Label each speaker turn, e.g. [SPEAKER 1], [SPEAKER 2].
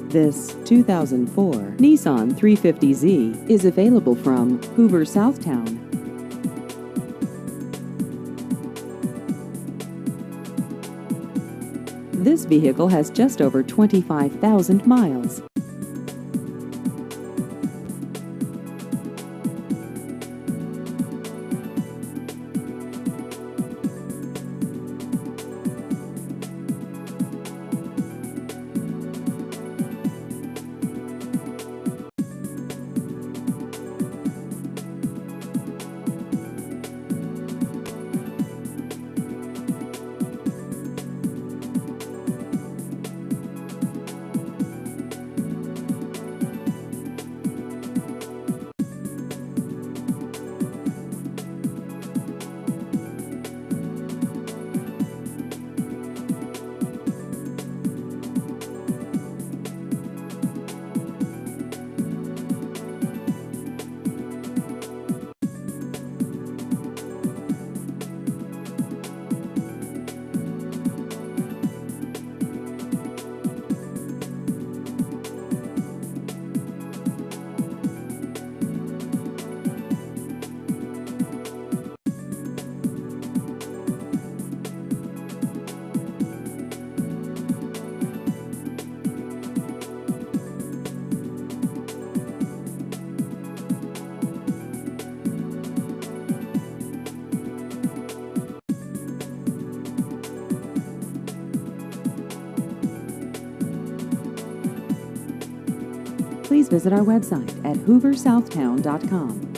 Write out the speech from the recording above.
[SPEAKER 1] This 2004 Nissan 350Z is available from Hoover, Southtown. This vehicle has just over 25,000 miles. Please visit our website at hooversouthtown.com.